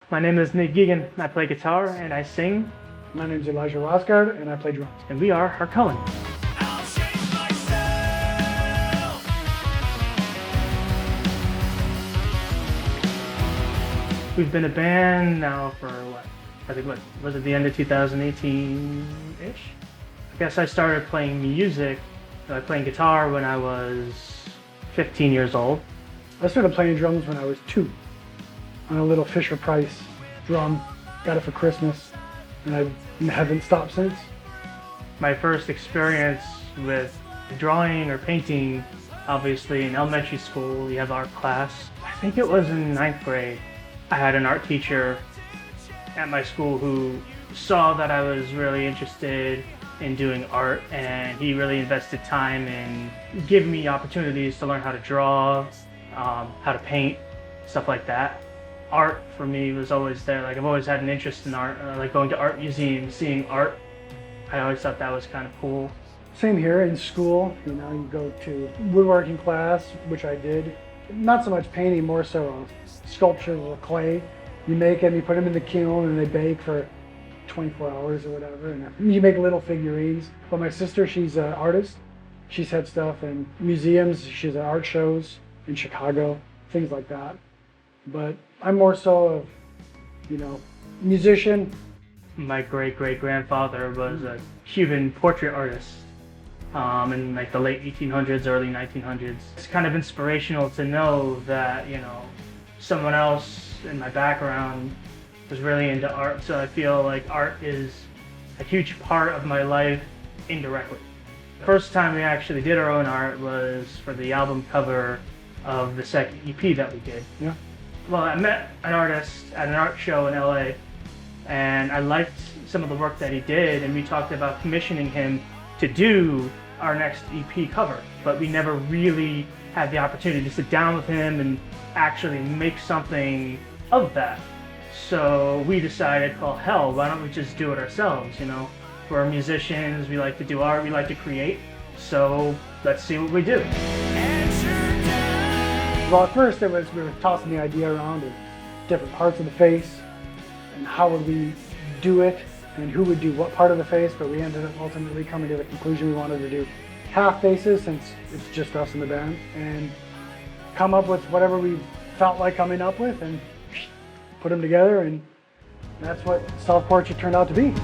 My name is Nick Geegan. I play guitar and I sing, My name is Elijah Rosgard, and I play drums. and we are Harkoan. We've been a band now for what was it, the end of 2018-ish? I guess I started playing music, playing guitar when I was 15 years old. I started playing drums when I was 2 on a little Fisher-Price drum. Got it for Christmas, and I haven't stopped since. My first experience with drawing or painting, obviously in elementary school, you have art class. I think it was in 9th grade. I had an art teacher at my school who saw that I was really interested in doing art, and he really invested time in giving me opportunities to learn how to draw, how to paint, stuff like that. Art for me was always there. Like, I've always had an interest in art, like going to art museums, seeing art. I always thought that was kind of cool. Same here in school. You go to woodworking class, which I did. Not so much painting, more so sculptures of clay. You make them, you put them in the kiln, and they bake for 24 hours or whatever. And you make little figurines. But my sister, she's an artist. She's had stuff in museums. She's at art shows in Chicago, things like that. But I'm more so of, musician. My great-great-grandfather was a Cuban portrait artist in like the late 1800s, early 1900s. It's kind of inspirational to know that, someone else in my background was really into art. So I feel like art is a huge part of my life indirectly. The first time we actually did our own art was for the album cover of the second EP that we did. Yeah. Well, I met an artist at an art show in LA, and I liked some of the work that he did, and we talked about commissioning him to do our next EP cover, but we never really had the opportunity to sit down with him and actually make something of that. So we decided, well, hell, why don't we just do it ourselves, We're musicians, we like to do art, we like to create, so let's see what we do. Well, at first we were tossing the idea around of different parts of the face and how would we do it and who would do what part of the face, but we ended up ultimately coming to the conclusion we wanted to do half faces, since it's just us in the band, and come up with whatever we felt like coming up with and put them together, and that's what Self-Portrait turned out to be.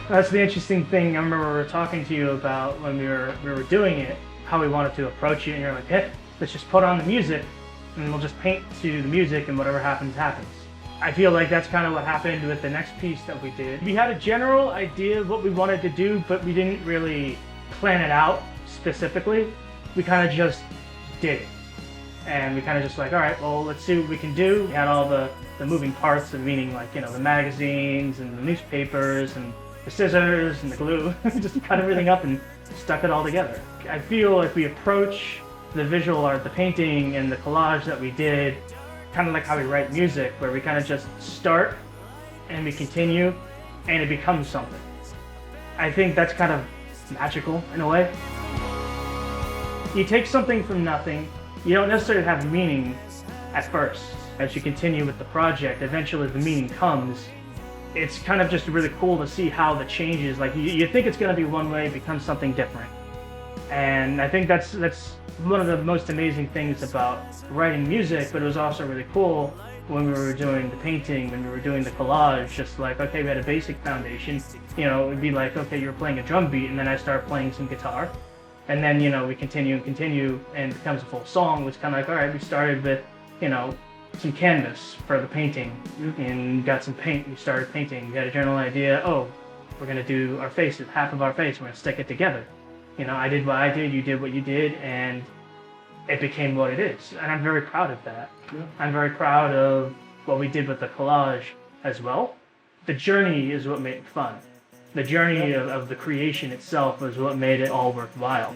That's the interesting thing. I remember we were talking to you about when we were doing it, how we wanted to approach it, and you're like, hey, let's just put on the music and we'll just paint to the music, and whatever happens, happens. I feel like that's kind of what happened with the next piece that we did. We had a general idea of what we wanted to do, but we didn't really plan it out specifically. We kind of just did it. And we kind of just like, all right, well, let's see what we can do. We had all the moving parts, and meaning like, the magazines and the newspapers and the scissors and the glue. Just cut everything up and stuck it all together. I feel like we approach the visual art, the painting and the collage that we did, kind of like how we write music, where we kind of just start and we continue and it becomes something. I think that's kind of magical in a way. You take something from nothing, you don't necessarily have meaning at first. As you continue with the project, eventually the meaning comes. It's kind of just really cool to see how the changes, like you think it's going to be one way, it becomes something different. And I think that's one of the most amazing things about writing music, but it was also really cool when we were doing the painting, when we were doing the collage, just like, okay, we had a basic foundation, it would be like, okay, you're playing a drum beat, and then I start playing some guitar. And then, we continue and it becomes a full song. It was kind of like, all right, we started with, some canvas for the painting and got some paint. We started painting. We had a general idea, we're going to do our faces, half of our face, we're going to stick it together. I did what I did, you did what you did, and it became what it is. And I'm very proud of that. Yeah. I'm very proud of what we did with the collage as well. The journey is what made it fun. The journey of the creation itself was what made it all worthwhile.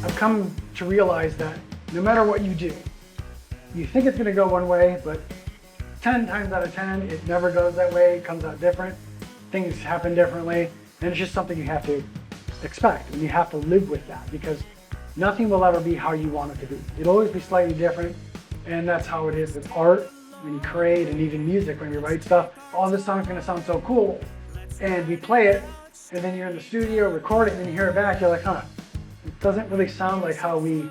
I've come to realize that no matter what you do, you think it's going to go one way, but 10 times out of 10, it never goes that way. It comes out different. Things happen differently, and it's just something you have to expect, and you have to live with that because nothing will ever be how you want it to be. It'll always be slightly different, and that's how it is with art when you create, and even music when you write stuff. Oh, this song's gonna sound so cool, and we play it, and then you're in the studio, record it, and then you hear it back, you're like, huh, it doesn't really sound like how we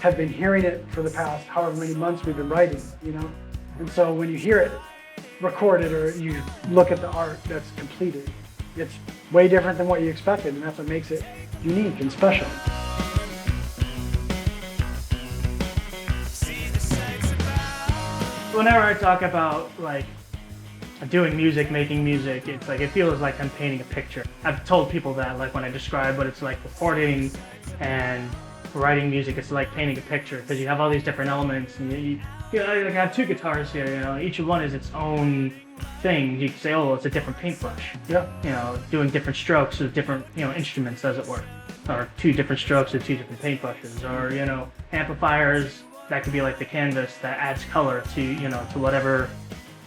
have been hearing it for the past however many months we've been writing, you know? And so when you hear it recorded or you look at the art that's completed, it's way different than what you expected, and that's what makes it unique and special. Whenever I talk about like doing music, making music, it's like it feels like I'm painting a picture. I've told people that, like when I describe what it's like recording and writing music, it's like painting a picture because you have all these different elements, and you know, I have two guitars here. You know, each one is its own thing. You can say, oh, it's a different paintbrush. Yeah. You know, doing different strokes with different, you know, instruments, as it were, or two different strokes with two different paintbrushes, or you know, amplifiers. That could be like the canvas that adds color to, you know, to whatever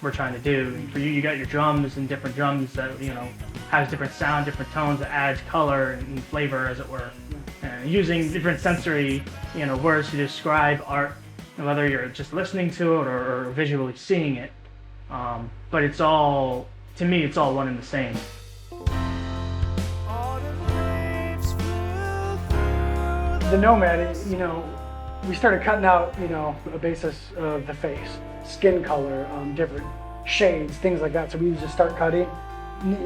we're trying to do. For you, you got your drums and different drums that, you know, has different sound, different tones that adds color and flavor, as it were. And using different sensory, you know, words to describe art, whether you're just listening to it or visually seeing it. But it's all, to me, it's all one and the same. The Nomad, you know, we started cutting out, you know, a basis of the face, skin color, different shades, things like that. So we would just start cutting.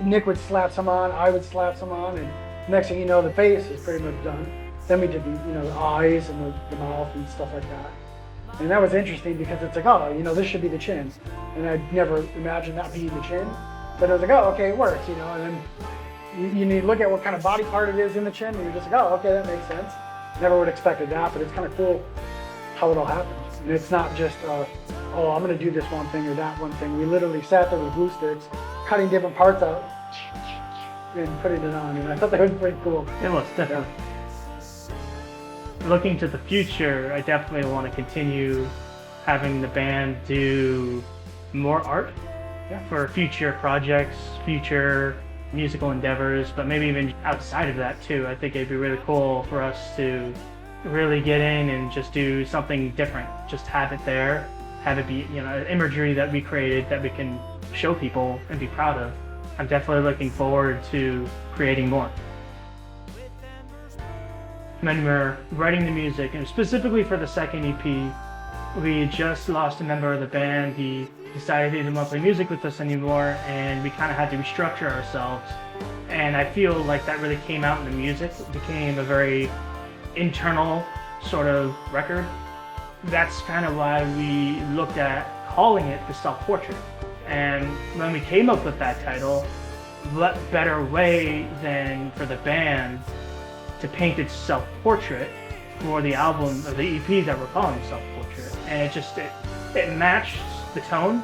Nick would slap some on, I would slap some on, and next thing you know, the face is pretty much done. Then we did the, you know, the eyes and the mouth and stuff like that. And that was interesting because it's like, oh, you know, this should be the chin. And I'd never imagined that being the chin. But it was like, oh, okay, it works, you know. And then you need to look at what kind of body part it is in the chin, and you're just like, oh, okay, that makes sense. Never would have expected that, but it's kind of cool how it all happens. And it's not just, oh, I'm gonna do this one thing or that one thing. We literally sat there with glue sticks, cutting different parts out and putting it on, and I thought that was pretty cool. It was, definitely. Yeah. Looking to the future, I definitely want to continue having the band do more art for future projects, future musical endeavors, but maybe even outside of that too. I think it'd be really cool for us to really get in and just do something different. Just have it there, have it be, you know, imagery that we created that we can show people and be proud of. I'm definitely looking forward to creating more. When we're writing the music, and specifically for the second EP, we just lost a member of the band. He decided he didn't want to play music with us anymore, and we kind of had to restructure ourselves. And I feel like that really came out in the music. It became a very internal sort of record. That's kind of why we looked at calling it the self-portrait. And when we came up with that title, what better way than for the band to paint its self-portrait for the album, or the EP that we're calling self-portrait. And it matched the tone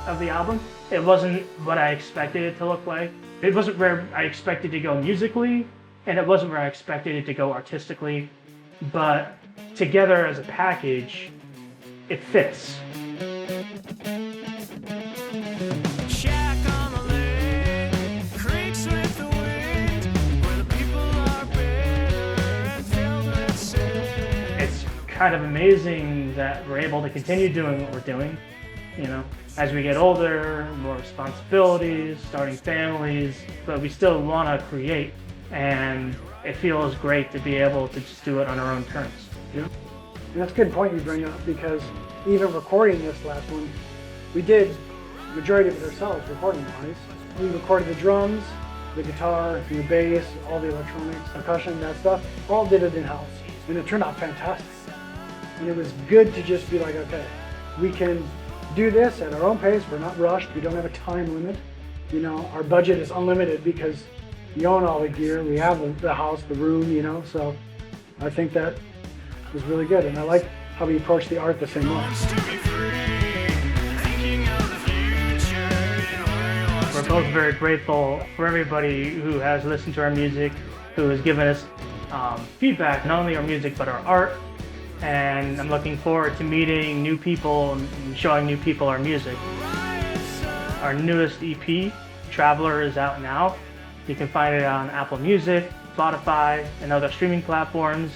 of the album. It wasn't what I expected it to look like. It wasn't where I expected to go musically, and it wasn't where I expected it to go artistically. But together as a package, it fits. It's kind of amazing that we're able to continue doing what we're doing, you know, as we get older, more responsibilities, starting families, but we still want to create, and it feels great to be able to just do it on our own terms. Yeah. And that's a good point you bring up, because even recording this last one, we did the majority of it ourselves, recording-wise. We recorded the drums, the guitar, the bass, all the electronics, percussion, that stuff, all did it in-house. And it turned out fantastic. And it was good to just be like, okay, we can do this at our own pace. We're not rushed. We don't have a time limit. You know, our budget is unlimited because we own all the gear. We have the house, the room, you know, so I think that was really good. And I like how we approach the art the same way. We're both very grateful for everybody who has listened to our music, who has given us feedback, not only our music, but our art. And I'm looking forward to meeting new people and showing new people our music. Our newest EP, Traveler, is out now. You can find it on Apple Music, Spotify, and other streaming platforms.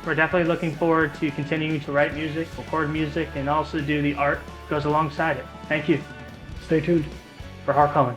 We're definitely looking forward to continuing to write music, record music, and also do the art that goes alongside it. Thank you. Stay tuned. For Harkoan.